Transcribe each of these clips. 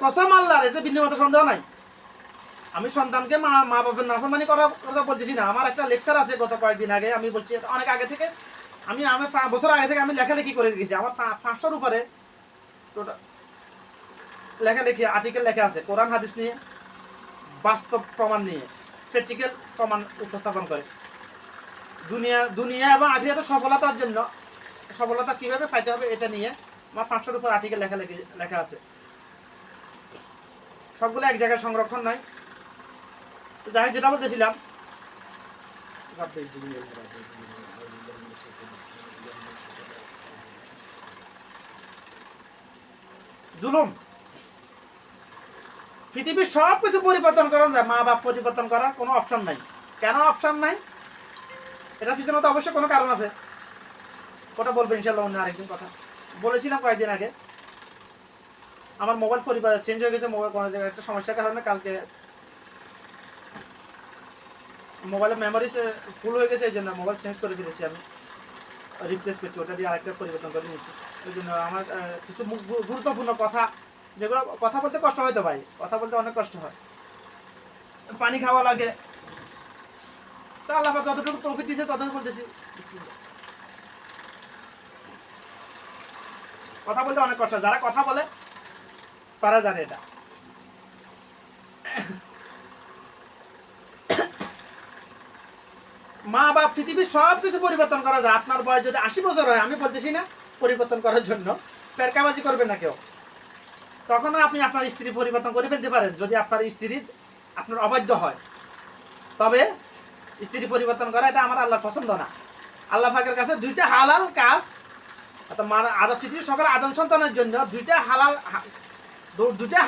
কসম আল্লাহর, এতে বিন্দুমাত্র সন্দেহ নাই। আমি সন্তানকে মা বাবার নাফরমানি করার কথা বলতেছি না। আমার একটা লেকচার আছে গত কয়েকদিন আগে, আমি বলছি অনেক আগে থেকে, আমি বছর আগে থেকে আমি লেখালেখি করে গেছি। আমার 500-র উপরে টোটাল লেখালেখি আর্টিকেল লেখা আছে কোরআন হাদিস নিয়ে, বাস্তব প্রমাণ নিয়ে, প্র্যাকটিক্যাল প্রমাণ উপস্থাপন করে দুনিয়া এবং আখিরাতের সফলতার জন্য, সফলতা কিভাবে পাইতে হবে এটা নিয়ে আমার 500-র উপর আর্টিকেল লেখা আছে। সবগুলো এক জায়গায় সংরক্ষণ নাই। তো যাই হোক, যেটা বলতেছিলাম, জুলুম পৃথিবীর সব কিছু পরিবর্তন করা যায়, মা বাপ পরিবর্তন করার কোনো অপশন নাই। কেন অপশন নাই? এটার পিছনে তো অবশ্যই কোনো কারণ আছে, ওটা বলবো ইনশাল্লাহ অন্য আরেকদিন। কথা বলেছিলাম কয়েকদিন আগে, আমার মোবাইল পরিবার চেঞ্জ হয়ে গেছে। মোবাইল কোনো জায়গায় একটা সমস্যার কারণে কালকে মোবাইলের মেমোরি ফুল হয়ে গেছে, এই জন্য মোবাইল চেঞ্জ করে ফেলেছি, আমি রিপ্লেস করছি, ওটা দিয়ে আরেকটা পরিবর্তন করে নিয়েছি। ওই জন্য আমার কিছু গুরুত্বপূর্ণ কথা, যেগুলো কথা বলতে কষ্ট হয়, তো ভাই কথা বলতে অনেক কষ্ট হয়, পানি খাওয়া লাগে। তো আল্লাহ যতটুকু তৌফিক দিয়েছে ততটুকু বলতেছি। কথা বলতে অনেক কষ্ট, যারা কথা বলে তারা জানে এটা। মা বাপ পৃথিবীর সব কিছু পরিবর্তন করা যায়। আপনার বয়স যদি 80 বছর হয়, আমি বলতেছি না পরিবর্তন করার জন্য পেরকাবাজি করবে না কেউ, তখন আপনি আপনার স্ত্রী পরিবর্তন করে ফেলতে পারেন। যদি আপনার স্ত্রী আপনার অবাধ্য হয়, তবে স্ত্রী পরিবর্তন করা এটা আমার আল্লাহর পছন্দ না। আল্লাহ পাকের কাছে দুইটা হালাল কাজ, আদম পৃথিবীর সকল আদম সন্তানের জন্য দুইটা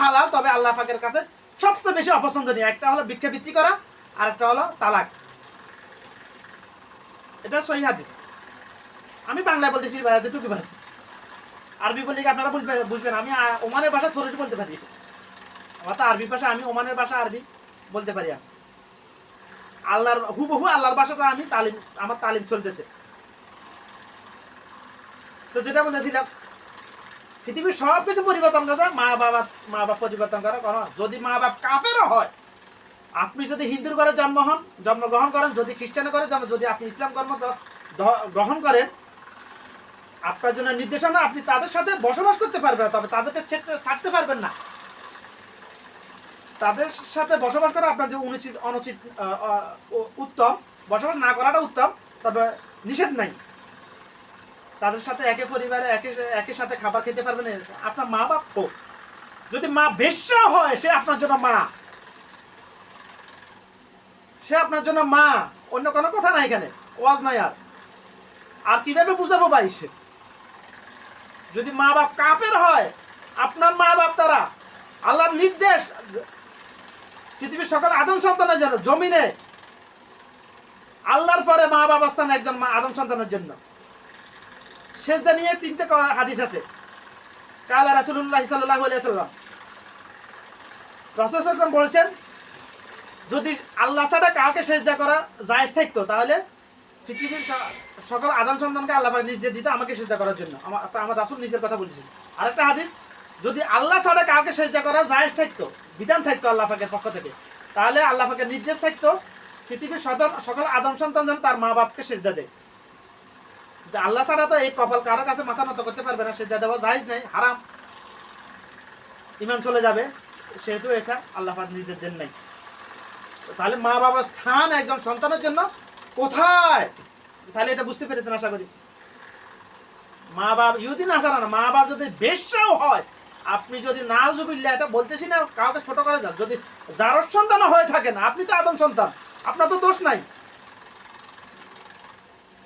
হালাল, তবে আল্লাহ পাকের কাছে সবচেয়ে বেশি অপছন্দনীয়। একটা হলো ভিক্ষাবৃত্তি করা, আর একটা হলো তালাক। এটা সহিহ হাদিস। আমি বাংলায় বলতেছি, যেটুকু ভাষা, আরবি বললে কি আপনারা বুঝবেন। আমি ওমানের ভাষা থোড়ি বলতে পারি, আমার তো আরবি ভাষা, আমি ওমানের ভাষা আরবি বলতে পারি। আমি আল্লাহর হুবহু আল্লাহর ভাষাটা আমি আমার তালিম চলতেছে। তো যেটা বলতেছিলাম, পৃথিবীর সব কিছু পরিবর্তন করা, মা বাপ পরিবর্তন করা। যদি মা বাপ কাফেরও হয়, আপনি যদি হিন্দুর ঘরে জন্মগ্রহণ করেন, যদি খ্রিস্টানের ঘরে যদি আপনি ইসলাম ধর্ম গ্রহণ করেন, আপনার জন্য নির্দেশনা, আপনি তাদের সাথে বসবাস করতে পারবেন, তবে তাদেরকে ছাড়তে পারবেন না। তাদের সাথে বসবাস করা আপনার যে অনুচিত উত্তম, বসবাস না করাটা উত্তম, তবে নিষেধ নাই। তাদের সাথে একে পরিবারে একই সাথে খাবার খেতে পারবেন। আপনার মা বাপ হোক, যদি মা বেশ্যা হয়, সে আপনার জন্য মা, সে আপনার জন্য মা, অন্য কোনো কথা নাই এখানে, ওয়াজ নাই। আর কিভাবে বুঝাবো ভাই? সে যদি মা বাপ কাফের হয়, আপনার মা বাপ তারা আল্লাহর নির্দেশ, পৃথিবীর সকল আদম সন্তানের জন্য, জমিনে আল্লাহর পরে মা বাবা স্থান একজন আদম সন্তানের জন্য। সেজদা নিয়ে 3টে হাদিস আছে। কালা রাসূলুল্লাহ সাল্লাল্লাহু আলাইহি ওয়াসাল্লাম, রাসূল সাল্লাল্লাহু আলাইহি ওয়াসাল্লাম বলেছেন, যদি আল্লাহ ছাড়া কাউকে সেজদা করা জায়েজ থাকতো, তাহলে পৃথিবীর সকল আদম সন্তানকে আল্লাহ পাক নির্দেশ দিত আমাকে সেজদা করার জন্য। আমার রাসূল নিজের কথা বলছেন। আরেকটা হাদিস, যদি আল্লাহ ছাড়া কাউকে সেজদা করা জায়েজ থাকতো, বিধান থাকতো আল্লাহ পাকের পক্ষ থেকে, তাহলে আল্লাহ পাকের নির্দেশ থাকতো পৃথিবীর সকল আদম সন্তান যেন তার মা বাপকে সেজদা দেয়। আল্লাহ ছাড়া তো এই কপাল কারো কাছে মাথা নত করতে পারবে না, সেজদা দেওয়া জায়েজ নেই, হারাম, ইমান চলে যাবে। সেহেতু এটা আল্লাহ পাক নির্দেশ দেন নাই। তাহলে মা বাবার স্থান একজন সন্তানের জন্য কোথায়? তাহলে এটা বুঝতে পেরেছেন আশা করি। মা বাপ ইহুদি নাসারা না, মা বাপ যদি বেশ্যাও হয়, আপনি যদি নাউজুবিল্লাহ, এটা বলতেছি না কাউকে ছোট করা যান, যদি জারজ সন্তান হয়ে থাকেন, আপনি তো আদম সন্তান, আপনার তো দোষ নাই।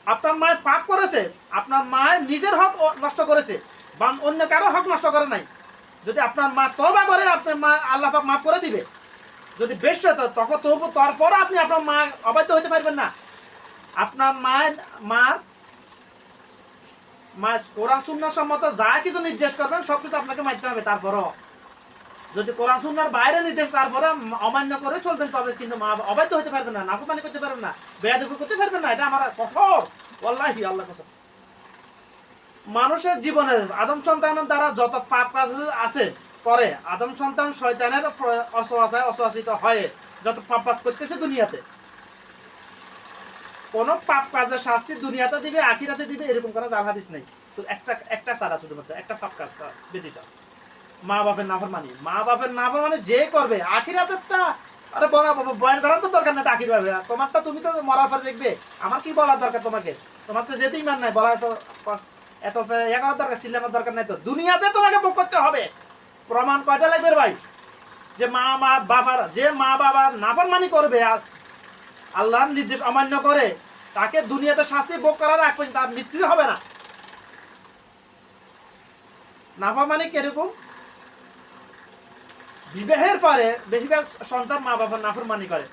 আপনার মায়ের পাপ করেছে, আপনার মায়ের নিজের হক নষ্ট করেছে, বা অন্য কারো হক নষ্ট করে নাই। যদি আপনার মা তওবা করে, আপনার মা আল্লাহ পাক মাফ করে দিবে। যদি বেশ হতো, তখন তবু তারপরে আপনি আপনার মা অবাধ্য হতে পারবেন না। আপনার মা কোরআন সুন্নাহ সম্মত যা কিছু নির্দেশ করবেন, সবকিছু আপনাকে মানতে হবে। তারপরও যদি কোরআন সুন্নাহর বাইরে নির্দেশ, তারপরে অমান্য করে চলবেন, তবে কিন্তু মা অবাধ্য হতে পারবেন না, নাফরমানি করতে পারবেন না, বেয়াদবি করতে পারবেন না। এটা আমার কঠোর, ওয়াল্লাহি, আল্লাহ কসম। মানুষের জীবনে আদম সন্তানের দ্বারা যত পাপ কাজ আছে, করে আদম সন্তান শয়তানের অসহাসিত হয়ে যত পাপ কাজ করতেছে দুনিয়াতে, কোন পাপ কাজের শাস্তি দুনিয়াতে দিবে আখিরাতে দিবে এরকম কোনো জাল হাদিস নেই। শুধু একটা ছাড়া, শুধুমাত্র একটা পাপ কাজ ব্যতীত, মা বাপের নাফরমানি। মা বাপের নাফরমানি যে করবে আখিরাতেরটা আরে বয়ান করার তো দরকার নেই, তো আখির ভাবে তোমারটা তুমি তো মরার পর দেখবে, আমার কি বলার দরকার তোমাকে, তোমার তো যেতেই মান নাই বলা, এত ইয়ে করার দরকার, চিল্লানোর দরকার নাই, তো দুনিয়াতে তোমাকে ভোগ করতে হবে। প্রমাণ কয়টা লাগবে ভাই? যে মা বাবার নাফরমানি করবে আর আল্লাহর নির্দেশ অমান্য করে, তাকে দুনিয়াতে শাস্তি ভোগ করার আগ পর্যন্ত তার মৃত্যু হবে না। নাফরমানি কিরকম? বিবাহের পরে বেশিরভাগ সন্তান মা বাবার নাফরমানি করে,